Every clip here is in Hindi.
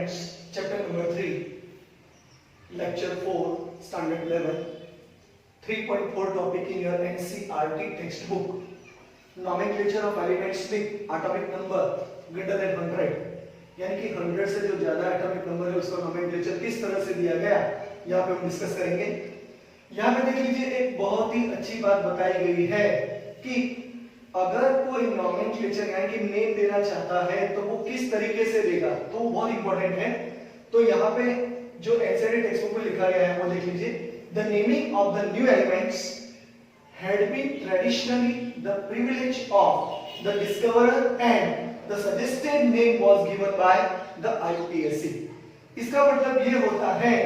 Elements, chapter number 3, lecture 4, standard level, 3.4 topic in your NCERT textbook. Nomenclature of elements with atomic number greater than 100, यानी कि 100 से जो ज्यादा एटॉमिक नंबर है उसका नोमेनक्लेचर किस तरह से दिया गया, यहाँ पे हम डिस्कस करेंगे। यहाँ पे देख लीजिए, एक बहुत ही अच्छी बात बताई गई है कि अगर कोई नोमेनक्लेचर यानी कि नेम देना चाहता है तो वो किस तरीके से देगा, तो वो बहुत इंपॉर्टेंट है। तो यहाँ पे जो एनसीईआरटी टेक्स्ट बुक में लिखा गया है वो देख लीजिए, the naming of the new elements had been traditionally the privilege of the discoverer and the suggested name was given by the IUPAC। इसका मतलब ये होता है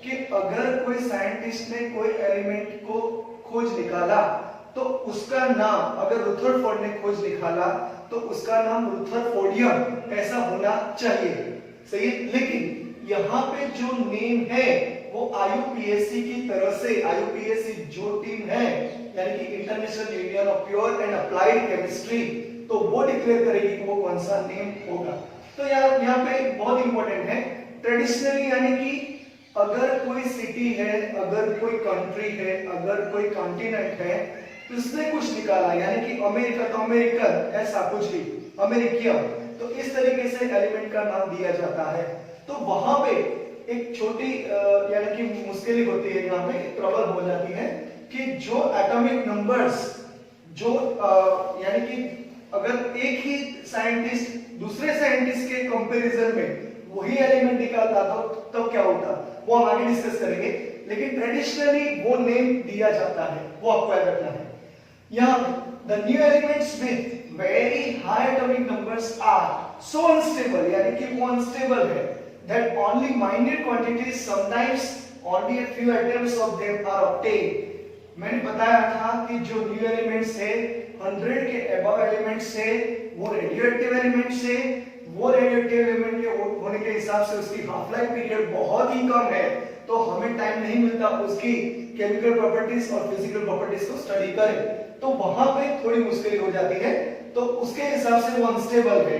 कि अगर कोई साइंटिस्ट ने कोई एलिमेंट को खोज निकाला तो उसका नाम, अगर रुथरफोर्ड ने खोज निकाला तो उसका नाम रुथरफोर्डियम ऐसा होना चाहिए, सही। लेकिन यहाँ पे जो नेम है वो आईयूपीएसी की तरफ से, आईयूपीएसी जो टीम है यानी कि international union of pure and applied chemistry, तो वो डिक्लेयर करेगी कि वो कौन सा नेम होगा। तो यहाँ पे बहुत इंपॉर्टेंट है, ट्रेडिशनली यानी कि अगर कोई सिटी है, अगर कोई कंट्री है, अगर कोई कॉन्टिनेंट है, उसने कुछ निकाला यानी कि अमेरिका तो अमेरिकन ऐसा कुछ भी, अमेरिकियन, तो इस तरीके से एलिमेंट का नाम दिया जाता है। तो वहां पे एक छोटी यानी कि मुश्किल होती है, यहाँ पे प्रॉब्लम हो जाती है कि जो एटॉमिक नंबर्स जो यानी कि अगर एक ही साइंटिस्ट दूसरे साइंटिस्ट के कंपैरिजन में वही एलिमेंट निकालता तो क्या होता, वो हम आगे डिस्कस करेंगे। लेकिन ट्रेडिशनली वो नेम दिया जाता है, वो आपको याद रखना है। यहाँ the new elements with very high atomic numbers are so unstable, यानी कि वो अनस्टेबल है, that only minute quantities, sometimes only a few atoms of them are obtained। मैंने बताया था कि जो न्यू एलिमेंट्स है 100 के अबव एलिमेंट्स है वो रेडियोएक्टिव एलिमेंट्स है, वो रेडियोएक्टिव एलिमेंट के होने के हिसाब से उसकी हाफ लाइफ पीरियड बहुत ही कम है, तो हमें टाइम नहीं मिलता उसकी केमिकल प्रॉपर्टीज और फिजिकल प्रॉपर्टीज को स्टडी करें, तो वहां पे थोड़ी मुश्किल हो जाती है, तो उसके हिसाब से वो अनस्टेबल है।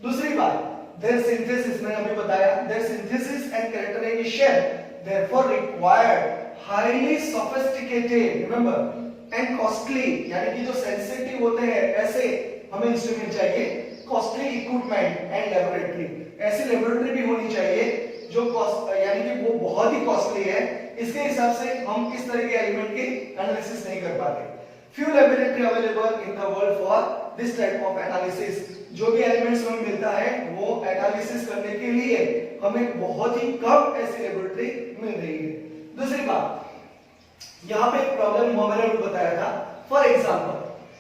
दूसरी बात, their synthesis, मैंने अभी बताया, their synthesis and characterization therefore required highly sophisticated, remember, and costly, यानी कि जो सेंसिटिव होते हैं ऐसे हमें इंस्ट्रूमेंट चाहिए, costly equipment and laboratory, ऐसी लेबोरेटरी भी होनी चाहिए जो यानी कि वो बहुत ही कॉस्टली है, इसके हिसाब से हम इस तरह के एलिमेंट की एनालिसिस नहीं कर पाते। Few laboratory available in the world for this type of analysis, जो भी एलिमेंट्स हमें मिलता है वो एनालिसिस करने के लिए हमें बहुत ही कम ऐसी लेबोरेटरी मिल रही है। दूसरी बात, यहाँ पे एक प्रॉब्लम मैंने बताया था, for example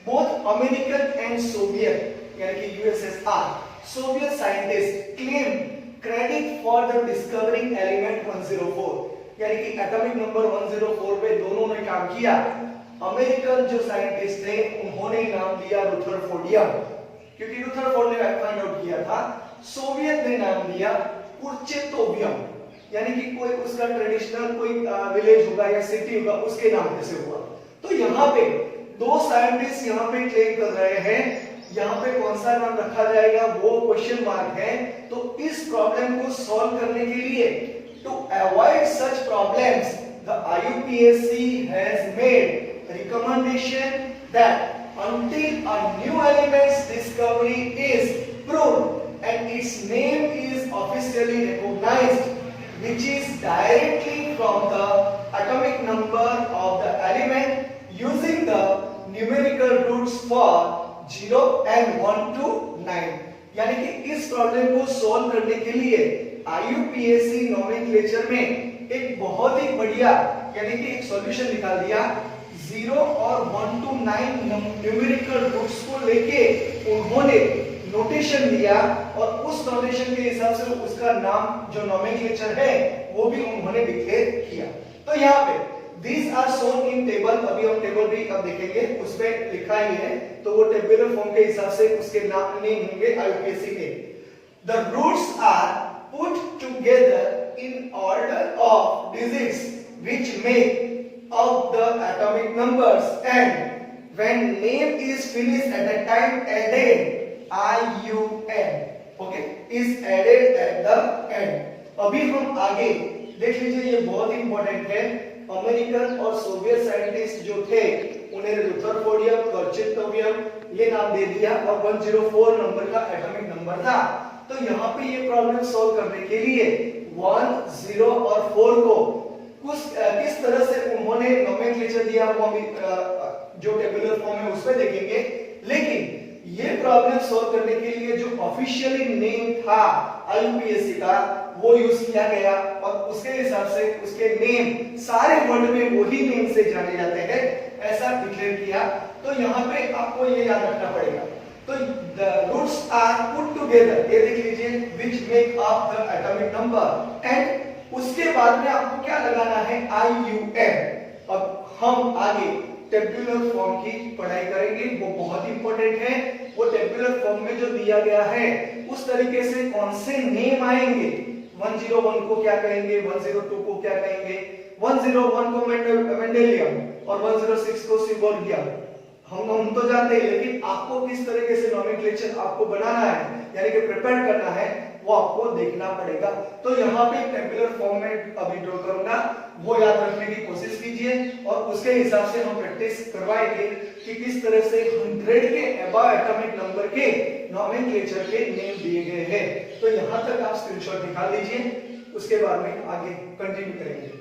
both American and Soviet यानी कि USSR, Soviet scientist claim credit for the discovering element 104, यानी कि एटॉमिक नंबर 104 पे दोनों ने काम किया। अमेरिकन जो साइंटिस्ट थे उन्होंने नाम दिया रुथरफोर्डियम, क्योंकि रुथरफोर्ड ने फाइंड आउट किया था। सोवियत ने नाम दिया पुर्चेतोवियम, यानी कि कोई उसका ट्रेडिशनल कोई विलेज होगा या सिटी होगा उसके नाम से हुआ। तो यहाँ पे दो साइंटिस्ट यहाँ पे क्लेम कर रहे हैं, यहाँ पे कौन सा नाम रखा जाएगा वो क्वेश्चन मार्क है। तो इस प्रॉब्लम को सॉल्व करने के लिए, to avoid such problems, the IUPAC has made recommendation that until a new element's discovery is proved and its name is officially recognized, which is directly from the atomic number of the element using the numerical roots for 0 and 1 to 9, यानी कि इस प्रॉब्लम को सॉल्व करने के लिए आईयूपीएसी नोमेनक्लेचर में एक बहुत ही बढ़िया यानी कि एक सॉल्यूशन निकाल दिया। 0 और 1 to 9 न्यूमेरिकल रूट्स को लेके उन्होंने नोटेशन दिया और उस नोटेशन के हिसाब से उसका नाम जो नोमेनक्लेचर है वो भी उन्होंने डिक्लेयर किया। तो यहाँ पे these are shown in table, अभी हम टेबल भी अब देखेंगे, उसमें लिखा ही है, तो वो टेबुलर फॉर्म के हिसाब से उसके नाम नेम होंगे आईयूपीएसी के। The roots are put together in order of digits which make of the atomic numbers, and when name is finished at the time added IUN, okay, is added at the end. अभी हम आगे देख लीजिए, ये बहुत ही इंपॉर्टेंट है। अमेरिकन और सोवियत साइंटिस्ट जो थे उन्हें रुदरफोर्डियम, कर्चितोवियम ये नाम दे दिया और 104 नंबर का एटॉमिक नंबर था। तो यहाँ पे ये प्रॉब्लम सॉल्व करने के लिए 1, 0 और 4 को किस तरह से उन्होंने नोमेनक्लेचर दिया वो हम जो टेबुलर फॉर्म है उसमें देखेंगे। लेकिन ये प्रॉब्लम सॉल्व करने के लिए जो ऑफिशियली नेम था आईयूपीएसी का वो यूज किया गया और उसके हिसाब से उसके नेम सारे वर्ल्ड में वही नेम से जाने जाते हैं, ऐसा डिक्लेयर किया। तो यहाँ पे आपको ये याद रखना पड़ेगा। तो the roots are put together, ये देख लीजिए, which make up the atomic number and उसके बाद में आपको क्या लगाना है, IUM। अब हम आगे टेबुलर फॉर्म की पढ़ाई करेंगे, वो बहुत इंपॉर्टेंट है। वो टेबुलर फॉर्म में जो दिया गया है उस तरीके से कौन से नेम आएंगे, 101 को क्या कहेंगे, 102 को क्या कहेंगे, 101 को मेंडेलियम और 106 को सिबोर्गियम, हम तो जानते हैं। लेकिन आपको किस तरीके से नोमेनक्लेचर आपको बनाना है, यानी कि प्रिपेयर करना है, वो आपको देखना पड़ेगा। तो यहाँ पे टेबुलर फॉर्म में अभी ड्रॉ करूंगा, वो याद रखने की कोशिश कीजिए और उसके हिसाब से हम प्रैक्टिस करवाएंगे कि किस तरह से 100 के अबव एटॉमिक नंबर के नोमेनक्लेचर के नेम दिए गए हैं। तो यहाँ तक आप स्क्रीनशॉट दिखा लीजिए, उसके बाद में आगे कंटिन्यू करेंगे।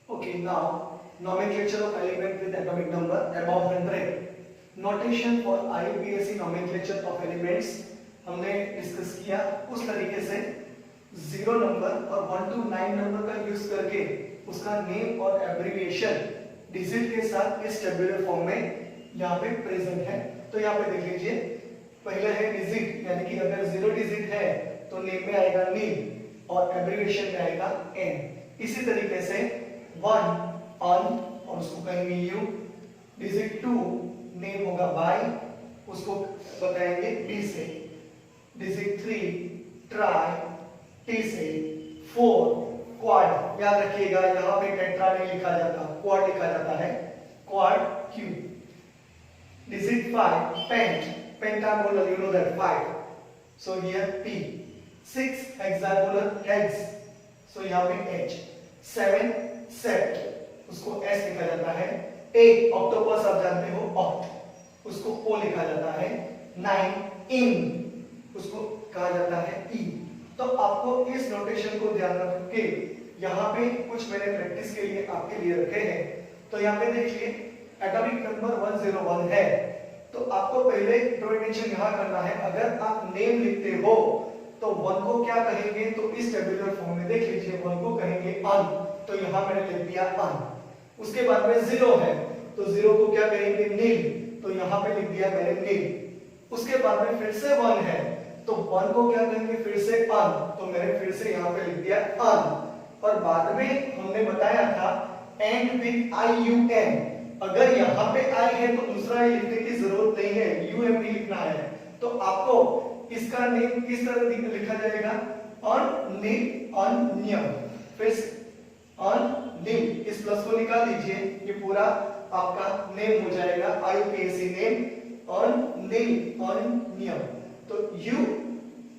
Okay, now nomenclature of element with atomic number above 100. Notation for IUPAC nomenclature of elements हमने डिस्कस किया। उस तरीके से 0 नंबर और 1 to 9 नंबर का यूज करके उसका नेम और एब्रिविएशन डिजिट के साथ इस टेबुलर फॉर्म में यहाँ पे प्रेजेंट है। तो यहाँ पे देख लीजिए, पहले है डिजिट, यानी कि अगर 0 डिजिट है तो नेम में आएगा नील और एब्रिविएशन में आएगा एन। इसी तरीके से 1 on और उसको कहेंगे यू, डिजिट 2 नेम होगा बाय, उसको बताएंगे डी से, डिजिट 3 ट्राई, टी से, 4 क्वाड, याद रखिएगा यहाँ पे टेट्रा नहीं लिखा जाता, क्वाड लिखा जाता है, quad Q, digit 5 pent, pentagonal, you know that 5, so here P, 6 hexagonal hex, so यहाँ पे H, 7 सेट, उसको S लिखा जाता है, 8 ऑक्टोपस आप जानते हो ऑक्ट, उसको O लिखा जाता है, 9 इन, उसको कहा जाता है E। तो आपको इस नोटेशन को ध्यान रख के यहाँ पे कुछ मैंने प्रैक्टिस के लिए आपके लिए रखे हैं। तो यहाँ पे देखिए एटॉमिक नंबर 101 है, तो आपको पहले इंट्रोडक्शन यहाँ करना है। अगर आप नेम लिखते हो तो 1 को क्या कहेंगे, तो इस टेबुलर फॉर्म में देख लीजिए 1 को कहेंगे अन, तो यहाँ मैंने लिख दिया अन। उसके बाद में 0 है तो 0 को क्या कहेंगे नील, तो यहाँ पे लिख दिया मैंने नील। उसके बाद में फिर से 1 है तो 1 को क्या कहेंगे फिर से अन, तो मैंने फिर से यहाँ पे लिख दिया अन। और बाद में हमने बताया था एंड विद IUM, अगर यहाँ पे आई है तो दूसरा लिखने की जरूरत नहीं है, UM भी लिखना है। तो आपको इसका नेम किस तरह लिखा जाएगा, अनियम, फिर अनिम, इस प्लस को निकाल दीजिए, ये पूरा आपका नेम हो जाएगा IUPAC नेम, अनियम। तो U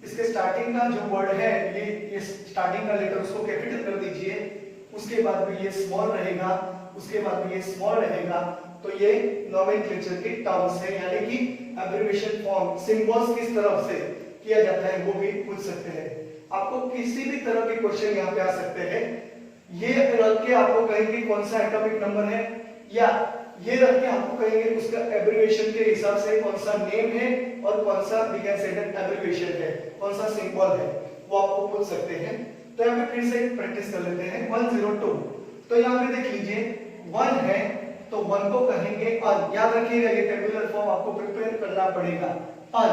इसके स्टार्टिंग का जो वर्ड है, ये स्टार्टिंग का लेटर उसको कैपिटल कर दीजिए, उसके बाद में ये स्मॉल रहेगा, उसके बाद में ये स्मॉल रहेगा। तो ये नोमेनक्लेचर के टर्म्स है, यानी कि एब्रिविएशन फॉर्म, सिंबल्स किस तरफ से किया जाता है वो भी पूछ सकते हैं। आपको किसी भी तरह के क्वेश्चन यहाँ पे आ सकते हैं। ये रख के आपको कहेंगे कौन सा एटॉमिक नंबर है, या ये रख के आपको कहेंगे उसका एब्रिविएशन के हिसाब से कौन सा नेम है और कौन सा we can say that abbreviation है, कौन सा सिंबल है, वो आपको पूछ सकते हैं। तो यहाँ पे फिर से प्रैक्टिस कर लेते हैं। 102, तो यहाँ पे देख लीजिए 1 है तो 1 को कहेंगे अन, याद रखिएगा ये टेबुलर फॉर्म आपको प्रिपेयर करना पड़ेगा। अन,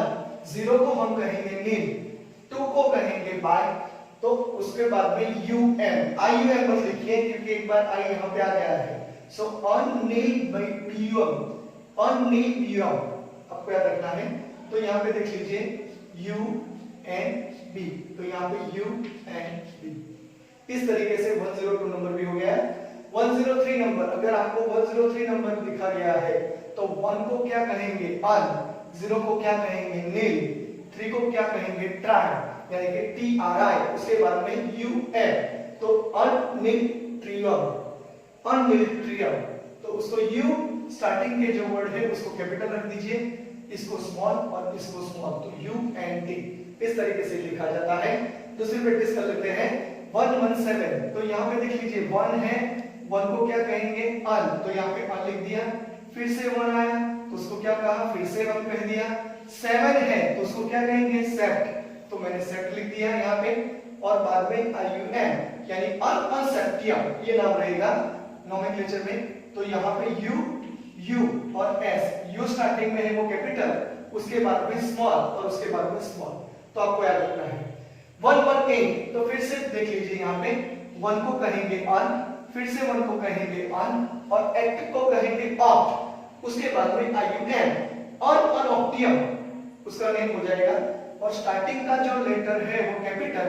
0 को हम कहेंगे नील, 2 को कहेंगे बाय, तो उसके बाद में UM, IUM बस लिखिए क्योंकि एक बार I यहाँ पे आ गया है। सो अनिलियम, अनिलियम आपको याद रखना है। तो यहाँ पे देख लीजिए UNB, तो यहाँ पे UNB। इस तरीके से 102 नंबर भी हो गया है। 103 नंबर, अगर आपको 103 नंबर लिखा गया है तो 1 को क्या कहेंगे अन, 0 को क्या कहेंगे नील, 3 को क्या कहेंगे ट्राई यानी कि TRI, उसके बाद में UM, तो अननिट्रियम, अननिट्रियम, तो उसको U स्टार्टिंग के जो वर्ड है उसको कैपिटल रख दीजिए, इसको स्मॉल और इसको स्मॉल, तो UNT इस तरीके से लिखा जाता है। दूसरी प्रैक्टिस कर लेते हैं 117, तो यहाँ पे देख लीजिए 1 है, 1 को क्या कहेंगे अन, तो यहाँ पे अन लिख दिया, फिर से 1 आया तो उसको क्या कहा, फिर से 1 कह दिया, 7 है तो उसको क्या कहेंगे सेप्ट, तो मैंने सेप्ट लिख दिया यहाँ पे, और बाद में IUM यानी अनसेप्टियम ये नाम रहेगा नोमेनक्लेचर में, तो यहाँ पे U और S, U स्टार्टिंग में है वो कैपिटल, उसके बाद में स्मॉल और उसके बाद में स्मॉल, तो आपको याद रखना है। 118, तो फिर से देख लीजिए यहाँ पे 1 को कहेंगे अन, फिर से 1 को कहेंगे अन और एक्ट को कहेंगे ऑप्ट, उसके बाद में IUM और अनऑप्टियम उसका नेम हो जाएगा, और स्टार्टिंग का जो लेटर है वो कैपिटल,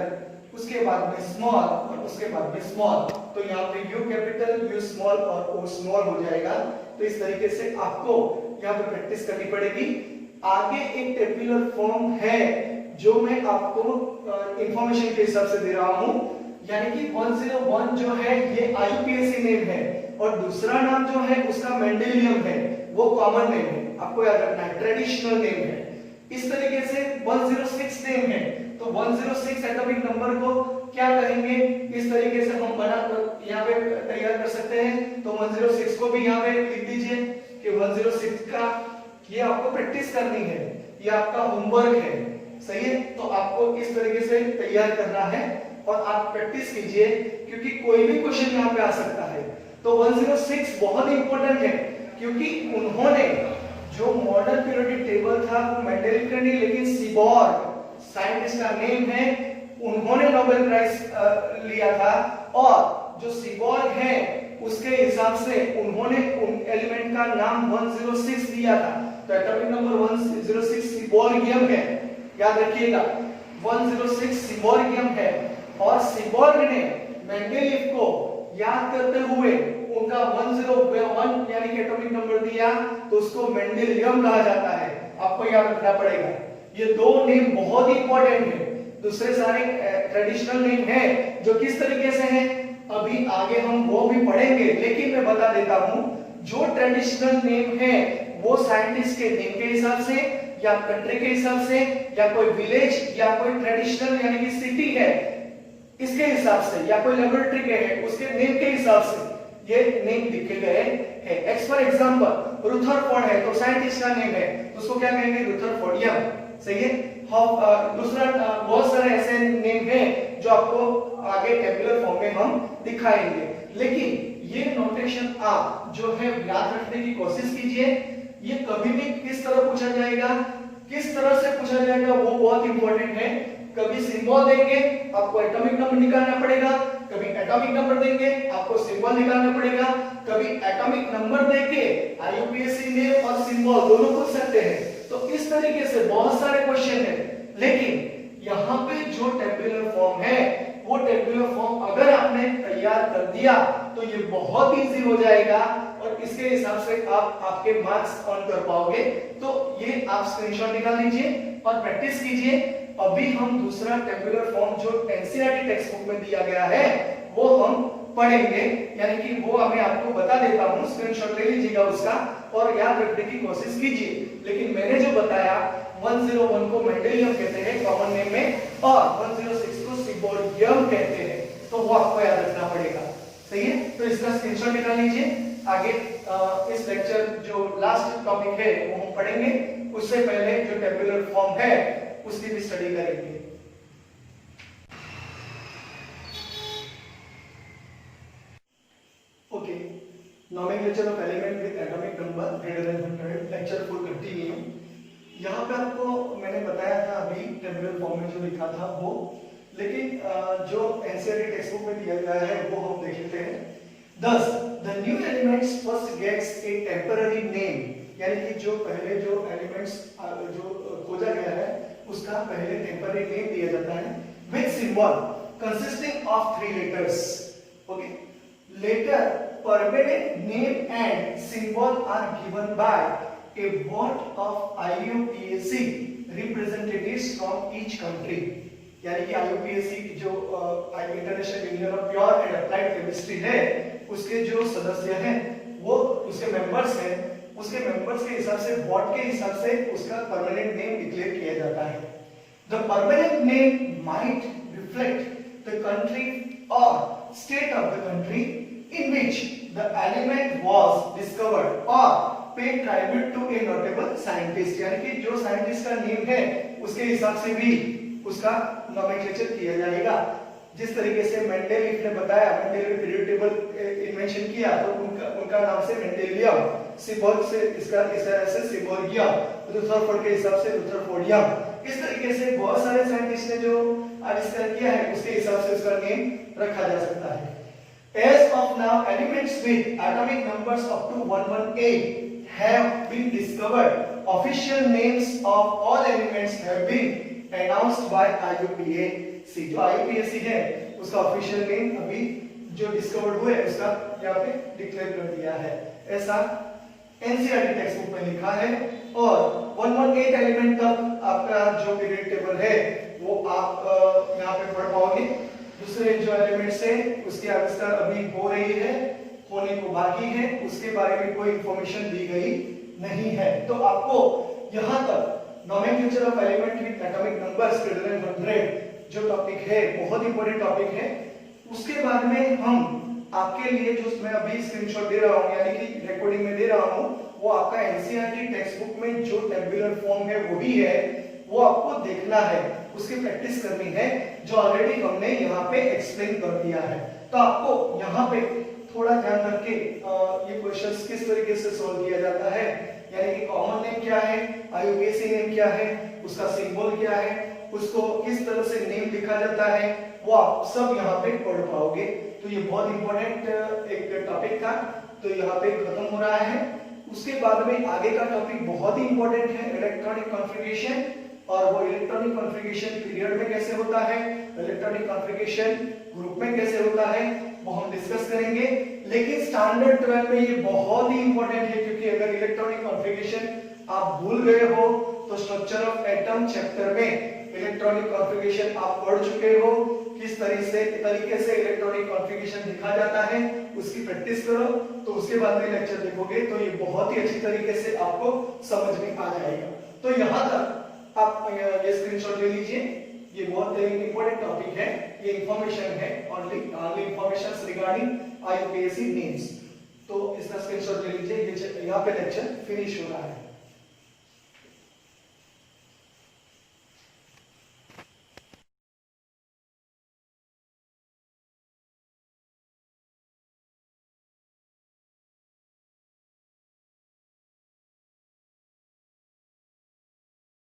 उसके बाद में स्मॉल और उसके बाद में स्मॉल, तो यहाँ पे U कैपिटल, U स्मॉल और O स्मॉल हो जाएगा। तो इस तरीके से आपको यहाँ पे प्रैक्टिस करनी पड़ेगी। आगे एक टेबुलर फॉर्म है जो मैं आपको इंफॉर्मेशन के हिसाब से दे रहा हूँ, यानी कि 101 जो है ये IUPAC नेम है और दूसरा नाम जो है उसका मेंडेलियम है, वो कॉमन नेम है, आपको याद रखना है, ट्रेडिशनल नेम है। इस तरीके से 106 नेम है, तो 106 एटॉमिक नंबर को क्या कहेंगे, इस तरीके से हम बना यहाँ पे तैयार कर सकते हैं। तो 106 को भी यहाँ पे लिख दीजिए कि 106 का ये आपको प्रैक्टिस करनी है, ये आपका होमवर्क है, सही है। तो आपको इस तरीके से तैयार करना है और आप प्रैक्टिस कीजिए, क्योंकि कोई भी क्वेश्चन यहाँ पे आ सकता है। तो 106 बहुत इंपॉर्टेंट है, क्योंकि उन्होंने जो मॉडर्न पीरियोडिक टेबल था वो मेंडेलिव का नहीं, लेकिन सीबॉर्ग साइंटिस्ट का नेम है, उन्होंने नोबेल प्राइज लिया था, और जो सीबॉर्ग है उसके हिसाब से उन्होंने उन एलिमेंट का नाम 106 दिया था। तो एटॉमिक नंबर 106 सीबॉर्गियम है, याद रखिएगा 106 सीबॉर्गियम है, और सीबॉर्ग ने मेंडेलीव को याद करते हुए उनका 101 यानी कि एटॉमिक नंबर दिया, तो उसको मेंडेलियम कहा जाता है, आपको याद रखना पड़ेगा। ये दो नेम बहुत ही इंपॉर्टेंट है, दूसरे सारे ट्रेडिशनल नेम है जो किस तरीके से हैं अभी आगे हम वो भी पढ़ेंगे, लेकिन मैं बता देता हूं जो ट्रेडिशनल नेम है वो साइंटिस्ट के नेम के हिसाब से या कंट्री के हिसाब से या कोई विलेज या कोई ट्रेडिशनल यानी कि सिटी है इसके हिसाब से या कोई लेबोरेटरी के है उसके नेम के हिसाब से ये नेम लिखे गए हैं। एक्स फॉर एग्जांपल रुथरफोर्ड है तो साइंटिस्ट का नेम है, तो उसको क्या कहेंगे रुथरफोर्डियम, सही है। दूसरा बहुत सारे ऐसे नेम हैं जो आपको आगे टेबुलर फॉर्म में हम दिखाएंगे, लेकिन ये नोटेशन आप जो है याद रखने की कोशिश कीजिए। ये कभी भी किस तरह पूछा जाएगा, किस तरह से पूछा जाएगा वो बहुत इंपॉर्टेंट है। कभी सिंबल देंगे आपको एटॉमिक नंबर निकालना पड़ेगा, कभी एटॉमिक नंबर देंगे आपको सिंबल निकालना पड़ेगा, कभी एटॉमिक नंबर देके आईयूपीएसी नेम और सिंबल दोनों पूछ सकते हैं। तो इस तरीके से बहुत सारे क्वेश्चन है, लेकिन यहाँ पे जो टेबुलर फॉर्म है वो टेबुलर फॉर्म अगर आपने तैयार कर दिया तो ये बहुत इजी हो जाएगा और इसके हिसाब से आप आपके मार्क्स अर्न कर पाओगे। तो ये आप स्क्रीनशॉट निकाल लीजिए और प्रैक्टिस कीजिए। अभी हम दूसरा टेबुलर फॉर्म जो एनसीईआरटी टेक्स्ट बुक में दिया गया है वो हम पढ़ेंगे, यानी कि वो मैं आपको बता देता हूं, स्क्रीनशॉट ले लीजिएगा उसका और याद रखने की कोशिश कीजिए। लेकिन मैंने जो बताया 101 को मेंडेलियम कहते हैं कॉमन नेम में और 106 को सीबोर्गियम कहते हैं, तो वो आपको याद रखना पड़ेगा, सही है। तो इसका स्क्रीनशॉट निकाल लीजिए। आगे इस लेक्चर जो लास्ट टॉपिक है वो हम पढ़ेंगे, उससे पहले जो टेबुलर फॉर्म है उसकी भी स्टडी करेंगे। Okay, nomenclature of element with atomic number greater than 100, lecture 4 continue. यहाँ पे आपको मैंने बताया था अभी टेबुलर फॉर्म में जो लिखा था वो, लेकिन जो एनसीईआरटी टेक्स्ट बुक में दिया गया है वो हम देख लेते हैं। Thus, the new elements first gets a temporary name, यानी कि जो पहले जो एलिमेंट्स जो खोजा गया है उसका पहले टेम्पररी नेम दिया जाता है with symbol consisting of 3 letters. Okay, letter permanent name and symbol are given by a board of IUPAC representatives from each country. यानी कि IUPAC जो international union of pure and applied chemistry है, उसके जो सदस्य हैं वो उसके मेंबर्स हैं, उसके मेंबर्स के हिसाब से बोर्ड के हिसाब से उसका परमानेंट नेम डिक्लेयर किया जाता है. The permanent name might reflect the country or state of the country in which the element was discovered or pay tribute to a notable scientist. यानी कि जो साइंटिस्ट का नेम है उसके हिसाब से भी उसका नोमेनक्लेचर किया जाएगा. जिस तरीके से मेंडेलीफ ने बताया, मेंडेलीफ पीरियड टेबल इन्वेंशन किया तो उनका नाम से मेंडेलियम, सिबोर्ग से इसका इस तरह से सिबोर्गियम, रुदरफोर्ड के हिसाब से रुदरफोर्डियम. इस तरीके से बहुत सारे साइंटिस्ट ने जो आविष्कार किया है उसके हिसाब से उसका नेम रखा जा सकता है. As of now, elements with atomic numbers up to 118 have been discovered. Official names of all elements have been announced by IUPAC. जो IUPAC है उसका ऑफिशियल नेम अभी जो डिस्कवर्ड हुए उसका यहाँ पे डिक्लेयर कर दिया है. ऐसा एनसीईआरटी टेक्स्ट बुक में लिखा है. और 118 एलिमेंट तक आपका जो पीरियड टेबल है वो आप यहाँ पे पढ़ पाओगे. दूसरे जो एलिमेंट्स है उसकी आविष्कार अभी हो रही है, होने को बाकी है, उसके बारे में कोई इंफॉर्मेशन दी गई नहीं है. तो आपको यहाँ तक nomenclature of element with atomic numbers greater than 100 जो टॉपिक है बहुत इंपॉर्टेंट टॉपिक है. उसके बाद में हम आपके लिए जो मैं अभी स्क्रीनशॉट दे रहा हूँ यानी कि रिकॉर्डिंग में दे रहा हूँ वो आपका एनसीईआरटी टेक्स्ट बुक में जो टेबुलर फॉर्म है वो भी है, वो आपको देखना है, उसकी प्रैक्टिस करनी है जो ऑलरेडी हमने यहाँ पे एक्सप्लेन कर दिया है. तो आपको यहाँ पे थोड़ा ध्यान रख के ये क्वेश्चंस किस तरीके से सॉल्व किया जाता है, यानी कि कॉमन नेम क्या है, आईयूपीएसी नेम क्या है, उसका सिंबल क्या है, उसको किस तरह से नेम लिखा जाता है, वो आप सब यहाँ पे पढ़ पाओगे. तो ये बहुत इंपॉर्टेंट एक टॉपिक था, तो यहाँ पे खत्म हो रहा है. उसके बाद में आगे का टॉपिक बहुत ही इंपॉर्टेंट है, इलेक्ट्रॉनिक कॉन्फ़िगरेशन. और वो इलेक्ट्रॉनिक कॉन्फ़िगरेशन पीरियड में कैसे होता है, इलेक्ट्रॉनिक कॉन्फ़िगरेशन ग्रुप में कैसे होता है, वो हम डिस्कस करेंगे. लेकिन स्टैंडर्ड 12 में ये बहुत ही इंपॉर्टेंट है क्योंकि अगर इलेक्ट्रॉनिक कॉन्फ़िगरेशन आप भूल गए हो तो स्ट्रक्चर ऑफ एटम चैप्टर में इलेक्ट्रॉनिक कॉन्फ़िगरेशन आप पढ़ चुके हो, किस तरीके से इलेक्ट्रॉनिक कॉन्फ़िगरेशन लिखा जाता है, उसकी प्रैक्टिस करो. तो उसके बाद में लेक्चर देखोगे तो ये बहुत ही अच्छी तरीके से आपको समझ में आ जाएगा. तो यहाँ तक आप ये स्क्रीनशॉट ले लीजिए. ये बहुत इंपॉर्टेंट टॉपिक है, ये इंफॉर्मेशन है, only informations regarding IUPAC names. तो इसका स्क्रीनशॉट ले लीजिए. ये यहाँ पे लेक्चर फिनिश हो रहा है.